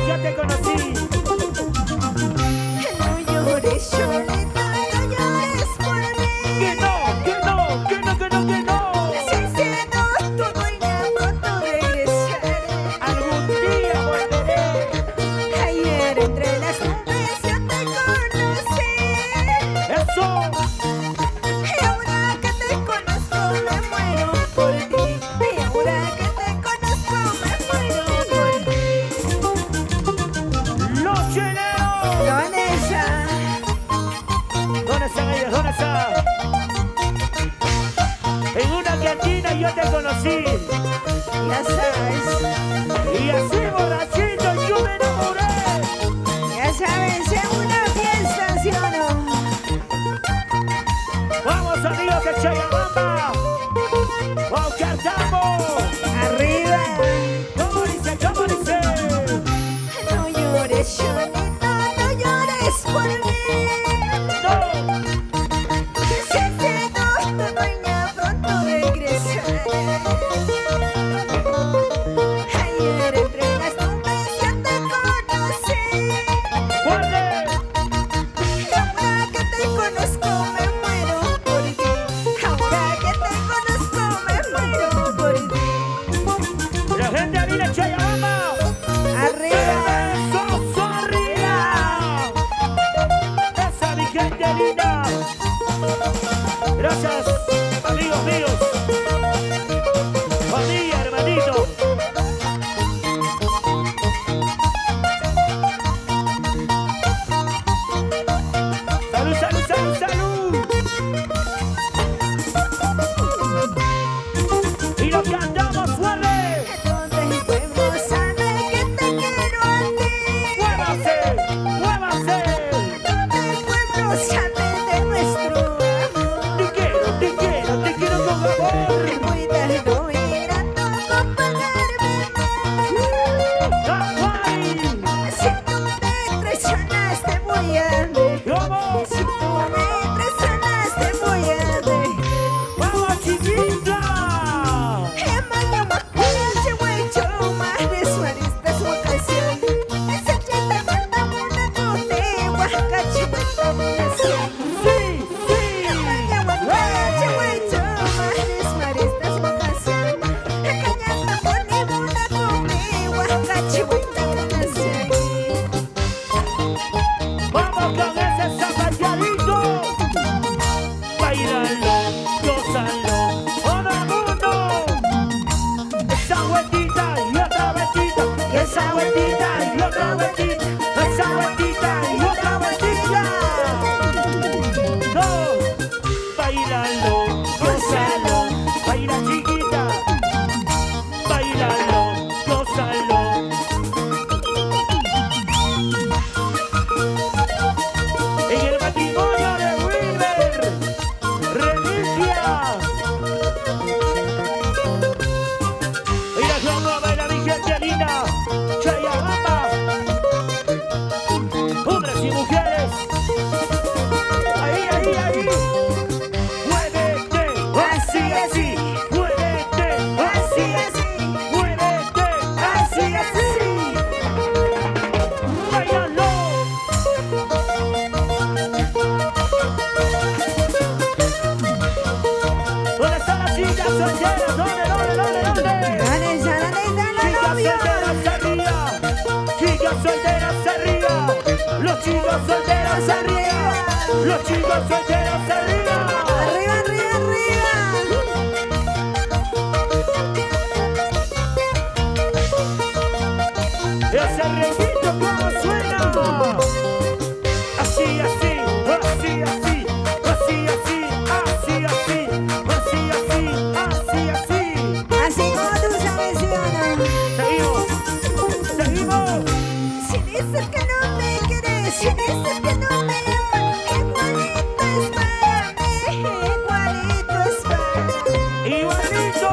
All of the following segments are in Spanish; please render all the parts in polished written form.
ya te conocí. No llores, Cholita, no llores por mí. Que no, que no, que no, que no, que no. Sincero, tu dueña pronto regresaré. Algún día volveré. Ayer entre las nubes yo te conocí. Eso. Y ahora que te conozco me muero por ti. Y ahora que te conozco me muero por ti. Los chilenos. Vanessa, ¿Dónde están ellos? ¿Dónde están? En una cantina yo te conocí. ya sabes, Y así borrachito yo me enamoré. ya sabes, en una fiesta, ¿sí o no? Vamos amigos que Chayabamba. Vamos cantamos. Arriba. ¿Cómo dice? ¿Cómo dice? No llores, Cholita, no llores por mí. No. Sincero, tu dueña pronto regresaré. Ayer entre las nubes yo te conocí. Guarde. Y ahora que te conozco me muero por ti. Ahora que te conozco me muero por ti. La gente viene Chayabamba. Arriba. Eso, arriba. Esa mi gente linda. Gracias, amigos míos. Familia, hermanito. Salud, salud, salud, salud. Y lo cantamos fuerte. Donde el pueblo sabe que te quiero a ti. Muévase, muévase. Donde el pueblo sabe de nuestro amor. Te quiero con amor. Muy tardo y grato acompañarme. ¡Ay! Si tú me traicionas te voy a ver. ¿Cómo? Si tú me traicionas te voy a ver. ¡Vamos, chiquita! Emmanuel Macuya, huecho, mares, maristas, vocación. Esa cheta manda una cote, huacachi, nación. ¡Sí, sí! Emmanuel Macuya, huecho, mares, maristas, vocación. Cañata pone una cote, huacachi, nación. ¡Vamos con ese zapateadito! ¡Bailalo, gózalo, todo el mundo! Esa vueltita y otra vueltita, y esa vueltita y otra vueltita, esa vueltita y otra vueltita. ¡No! ¡Bailalo, gózalo! ¡Baila chiquita! ¡Bailalo, gózalo! En el matrimonio de Wilber, Reliquia. Mira cómo baila mi gente linda, Chayabamba. Hombres y mujeres. Ahí, ahí, ahí. Muévete, así, así. Muévete, así, así. Muévete, así, así. Báilalo. ¿Dónde están las chicas solteras? ¿Dónde? Vanessa, ¿dónde están los Chicas novios? solteras arriba. Chicas solteras arriba. Los chicos solteros arriba. Los chicos solteros arriba. Arriba, arriba, arriba. Ese requito como suena. Así, así, así, así. Así, así, así, así. Así, así, así, así. Así como tú sabes, ¿sí o no? Seguimos. Seguimos. Si dices que no me quieres, si dices que no me amas, igualito es para mí, igualito es para mí. Igualito.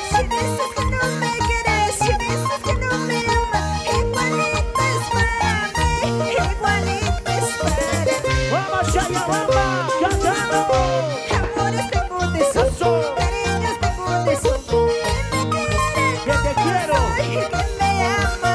Si dices que no me quieres, si dices que no me amas, igualito es para mí, igualito es para mí. Vamos, Chayabamba, cantamos. Amores tengo de son, cariños tengo de son. Que me quiere, Que te quiero. soy, que me ama,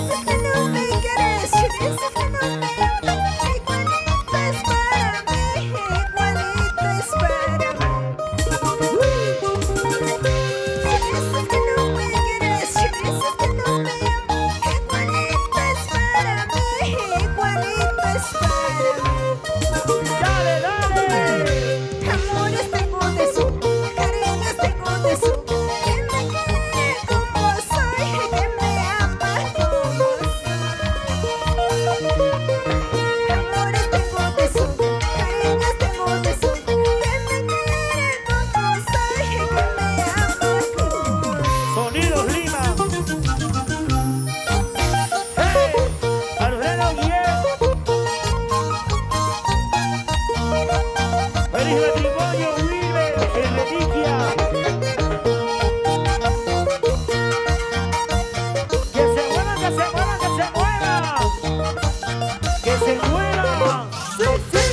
dices que no me quieres, si dices que no me amas, igualito es para mí, igualito es para mí. Si dices que no me quieres, si dices que no me amas, igualito es para mí, igualito es para mí. Dale, dale. Amores tengo de sobra, cariños tengo de sobra, que me quiere como soy, que me ama como soy. Amores tengo de sobra, cariños tengo de sobra, que me quiere como soy, que me ama como soy. Sonidos Lima. Hey, Alfredo Guillén. Feliz matrimonio, vive en Reliquia. Que se mueva, que se mueva, que se mueva. Que se mueva. Sí, sí.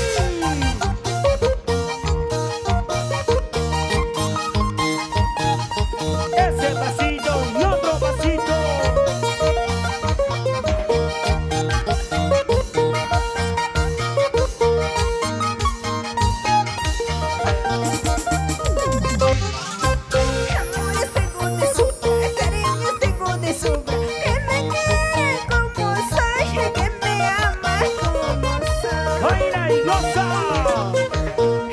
Ese pasito y otro pasito. Amores tengo de sobra, cariños tengo de sobra, que me quiere como soy, que me ama como soy. Baila y goza.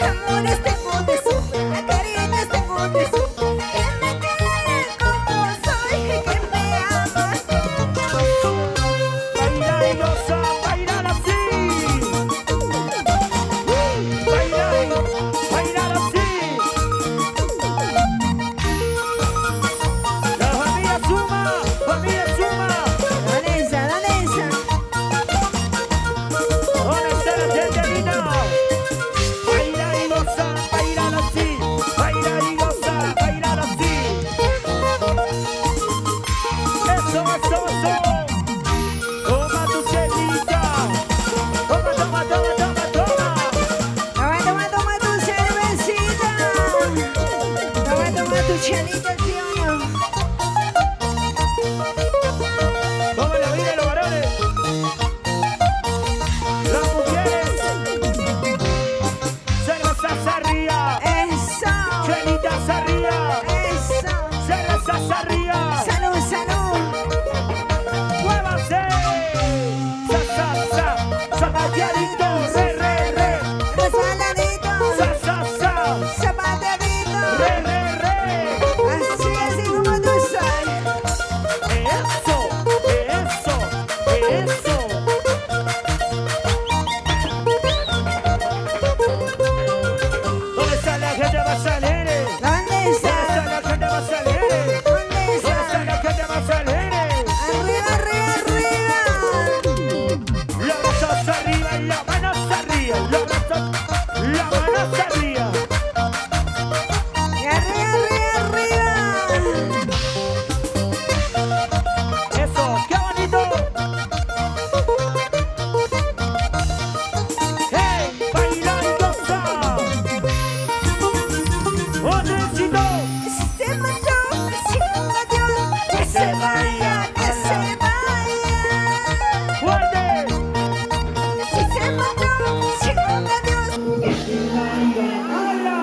Amores tengo de sobra, cariños tengo de sobra, que me quiere como soy, que me ama como soy. Baila y goza, bailar así. Baila y bailar así. La familia Suma, familia Suma. Danesa, danesa. ¿Dónde está la gente linda? Baila y goza, bailar así. Baila y goza, bailar así. Eso, eso, eso. Toma tu chelita. Toma, toma, toma, toma, toma. Toma, toma tu cervecita. Toma tu chelita, ¿sí o no? Toma la vida de los varones. Las mujeres. Cerveza Sarria. Eso, Chelita Sarria. eso. Cerveza Sarria. Salud, salud. ¡Muévase! ¡Sa, sa, sa! ¡Zapateadito! ¡Re, re, re! Resbaladito. ¡Sa, sa, sa! Zapateadito. ¡Re, re, re! Así, así como tú soy. ¡Eso! ¡Eso! ¡Eso! ¿Dónde está la gente más alegre? ¿Dónde ¿Dónde está está? la gente más alegre? ¿Dónde ¿Dónde está está? la gente más alegre? Arriba, arriba, arriba. La mano arriba, la mano arriba, la mano arriba. Y arriba, arriba, arriba. Eso, qué bonito. Hey, baila y goza. Otro éxito. Si se marchó, si no marchó, que se vaya, que se vaya. Fuerte. Si se marchó, si no marchó, que se ¡Hala!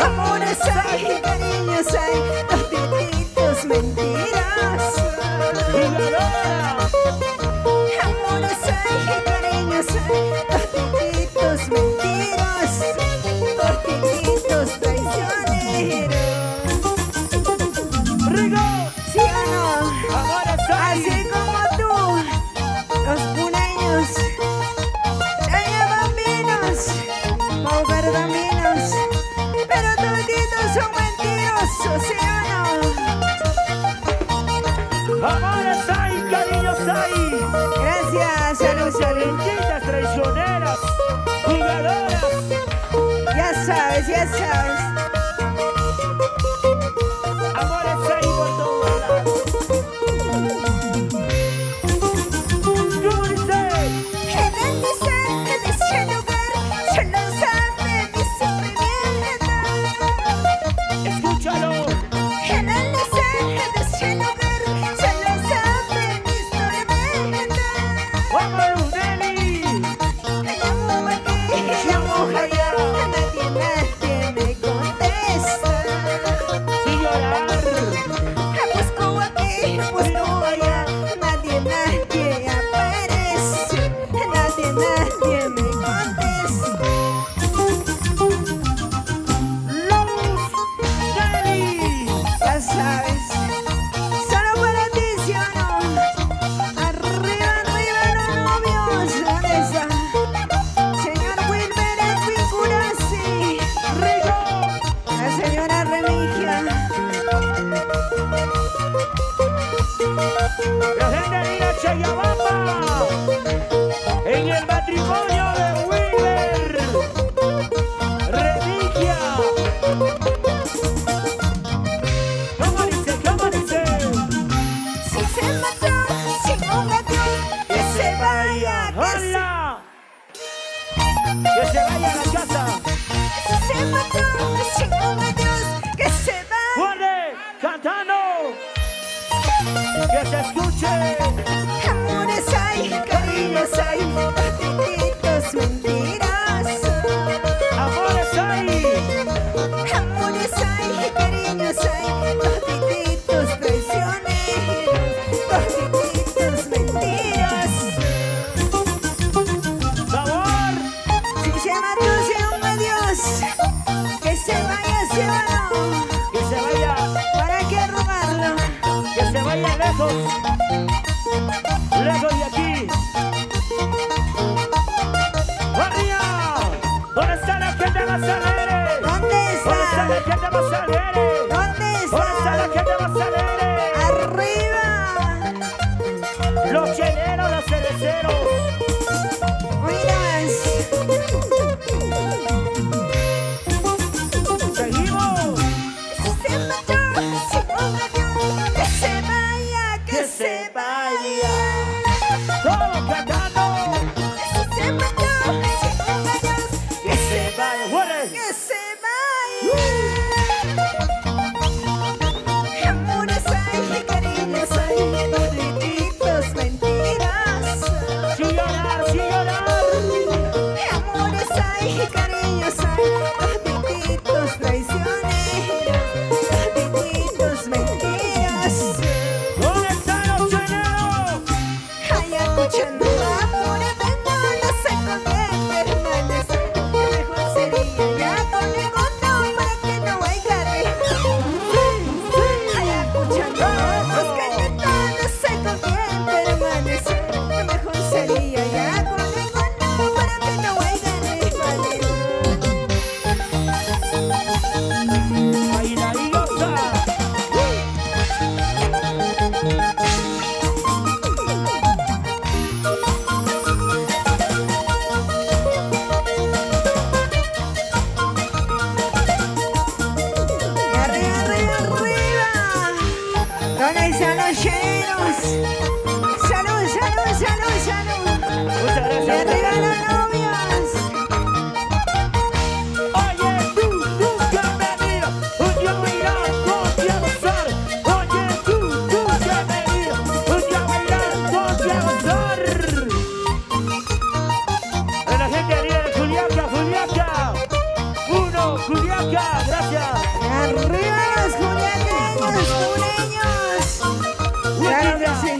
amores hay, cariños hay, los tititos mentirosos. ¡Jugadora! Amores hay, cariños hay, los tititos mentirosos, los tititos traicioneros. ¡Rigo! ¿Sí o no? ¡Ahora sí! Así como tú, los puneños, ellos bambinos, bambinos, pero toditos son mentirosos, ¿sí o no? ¡Amores hay, cariños hay! Gracias, salud, salud. ¡Benditas traicioneras! ¡Jugadoras! Ya sabes, ya sabes. ¡Amores hay por todos lados! ¿Cómo dice? En ese lugar, solo sabe mi sufrimiento. Escúchalo. En ese La gente de Chayabamba. En el matrimonio de Wilber Remigia. ¿Cómo dice? ¿Cómo dice? Si se mató sin un adiós, que se vaya, ¡Hola! Que se vaya a la casa. Si se mató sin un adiós, que se vaya. ¡Guarde! ¡Cantando! ¡Que se escuche! Amores hay, cariños hay, toditos mentiras. ¡Amores hay! Amores hay, cariños hay, toditos traicioneros, toditos mentiras. ¡Sabor! Si se mató sin un adiós, que se vaya, ¿sí o no? ¡Que se vaya! ¿Para qué robarlo? ¡Que se vaya lejos! ¡Lejos de aquí! ¡Arriba! ¿Dónde está la gente más alegre? ¿Dónde ¿Dónde está la está? gente más alegre? ¿Dónde ¿Dónde está la está? gente más alegre? ¡Arriba! Los cheleros, los cerveceros. ¡Miras! Seguimos. Si se mató sin un adiós, que se vaya, que se vaya. Todos cantando. Si se mató sin un adiós, Que se vaya. ¡Huele! que se vaya. Amores hay, cariños hay, toditos mentiras. Sin llorar, sin llorar. Amores hay, cariños hay, toditos traicioneros, toditos mentiras. ¿Dónde están los cheleros? Ay, escuchando amores, vengo, no sé con quién permanecer. Mejor sería ya con el mundo para que no haya rencor. Ay, escuchando amores, que no sé con quién permanecer. Mejor sería ya con el mundo para que no haya rencor. Ahí la igosa. Arriba, arriba, arriba. ¿Dónde están los llenos? Salud, salud, salud, salud. Muchas Y gracias. arriba los novios. Oye, tú que me miras, un día bailar, un día gozar. Oye, tú que me miras, un día bailar, un día gozar. A la gente arriba de Juliaca, Juliaca. Uno, Juliaca, gracias. Arriba los juliaqueños, juleños. Claro que sí.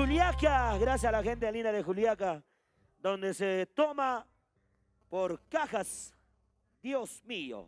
Juliaca, gracias a la gente linda de Juliaca, donde se toma por cajas. Dios mío.